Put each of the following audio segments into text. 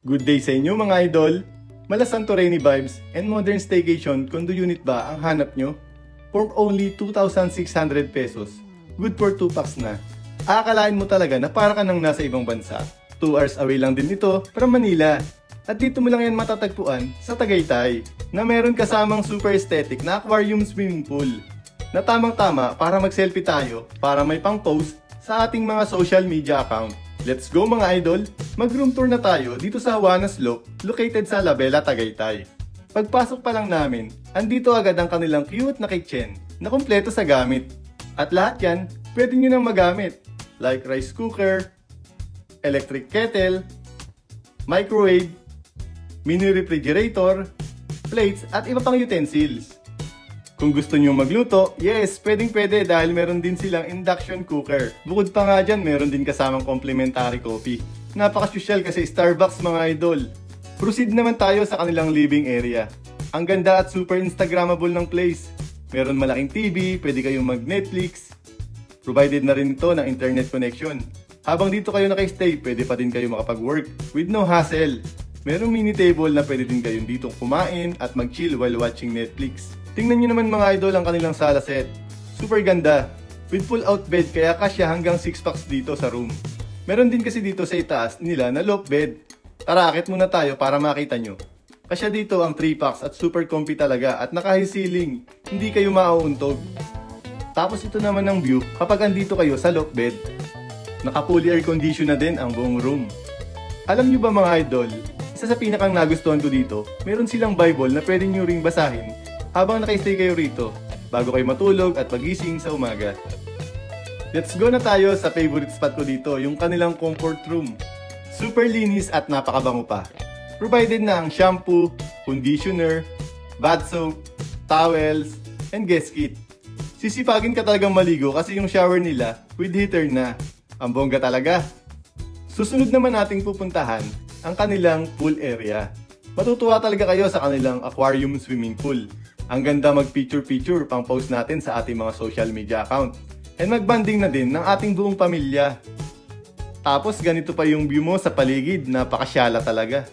Good day sa inyo mga idol! Mala Santorini vibes and modern staycation condo unit ba ang hanap nyo? For only 2,600 pesos. Good for 2 packs na. Aakalain mo talaga na para ka nang nasa ibang bansa. 2 hours away lang din ito from Manila. At dito mo lang yan matatagpuan sa Tagaytay na meron kasamang super aesthetic na aquarium swimming pool. Na tamang-tama para mag-selfie tayo para may pang-post sa ating mga social media account. Let's go mga idol! Mag-room tour na tayo dito sa Juana Slope located sa Labela, Tagaytay. Pagpasok pa lang namin, andito agad ang kanilang cute na kitchen na kumpleto sa gamit. At lahat yan, pwede nyo nang magamit like rice cooker, electric kettle, microwave, mini refrigerator, plates at iba pang utensils. Kung gusto nyo magluto, yes, pwedeng-pwede dahil meron din silang induction cooker. Bukod pa nga dyan, meron din kasamang complimentary coffee. Napaka-social kasi Starbucks mga idol. Proceed naman tayo sa kanilang living area. Ang ganda at super instagrammable ng place. Meron malaking TV, pwede kayong mag-Netflix. Provided na rin ito ng internet connection. Habang dito kayo naka-stay, pwede pa din kayo makapag-work with no hassle. Merong mini table na pwede din kayong ditong kumain at mag-chill while watching Netflix. Tingnan nyo naman mga idol ang kanilang sala set. Super ganda. With full out bed kaya kasya hanggang 6 packs dito sa room. Meron din kasi dito sa itaas nila na loft bed. Tara, akit muna tayo para makita nyo. Kasya dito ang 3 packs at super comfy talaga at naka-high ceiling. Hindi kayo mauuntog. Tapos ito naman ang view kapag andito kayo sa loft bed. Naka-fully air condition na din ang buong room. Alam nyo ba mga idol, isa sa pinakang nagustuhan ko dito, meron silang Bible na pwede nyo ring basahin habang naka-stay kayo rito, bago kayo matulog at magising sa umaga. Let's go na tayo sa favorite spot ko dito, yung kanilang comfort room. Super linis at napakabango pa. Provided na ang shampoo, conditioner, bath soap, towels, and guest kit. Sisipagin ka talagang maligo kasi yung shower nila with heater na. Ang bongga talaga. Susunod naman nating pupuntahan ang kanilang pool area. Matutuwa talaga kayo sa kanilang aquarium swimming pool. Ang ganda mag-picture-picture pang post natin sa ating mga social media account. And mag-banding na din ng ating buong pamilya. Tapos ganito pa yung view mo sa paligid, napakasyala talaga.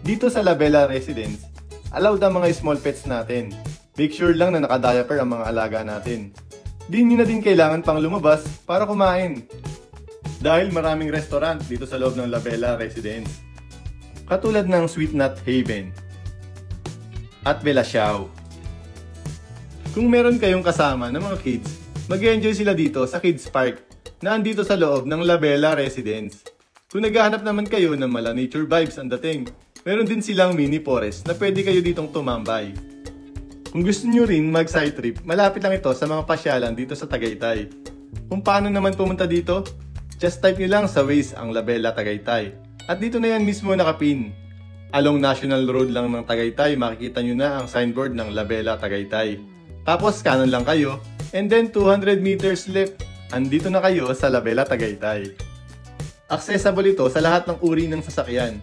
Dito sa Labela Residence, allowed ang mga small pets natin. Make sure lang na naka-diaper ang mga alaga natin. Di nyo na din kailangan pang lumabas para kumain. Dahil maraming restaurant dito sa loob ng Labela Residence. Katulad ng Sweet Nut Haven at Bella Xiao. Kung meron kayong kasama ng mga kids, mag-enjoy sila dito sa Kids Park na andito sa loob ng Labela Residence. Kung naghahanap naman kayo ng mala nature vibes ang dating, meron din silang mini forest na pwede kayo ditong tumambay. Kung gusto nyo rin mag-side trip, malapit lang ito sa mga pasyalan dito sa Tagaytay. Kung paano naman pumunta dito, just type nyo lang sa Waze ang Labela Tagaytay. At dito na yan mismo nakapin. Along National Road lang ng Tagaytay, makikita nyo na ang signboard ng Labela Tagaytay. Tapos kanan lang kayo, and then 200 meters left, andito na kayo sa Labela Tagaytay. Accessible ito sa lahat ng uri ng sasakyan.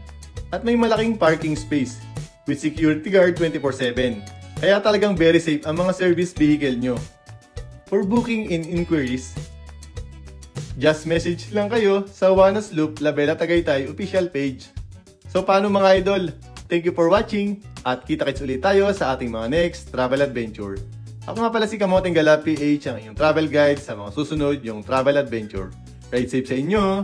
At may malaking parking space with security guard 24/7. Kaya talagang very safe ang mga service vehicle nyo. For booking and inquiries, just message lang kayo sa Juana Slope Labela Tagaytay official page. So paano mga idol? Thank you for watching at kita-kits ulit tayo sa ating mga next travel adventure. Ako nga pala si Kamoteng Gala PH, ang inyong travel guide sa mga susunod yung travel adventure. Ride safe sa inyo!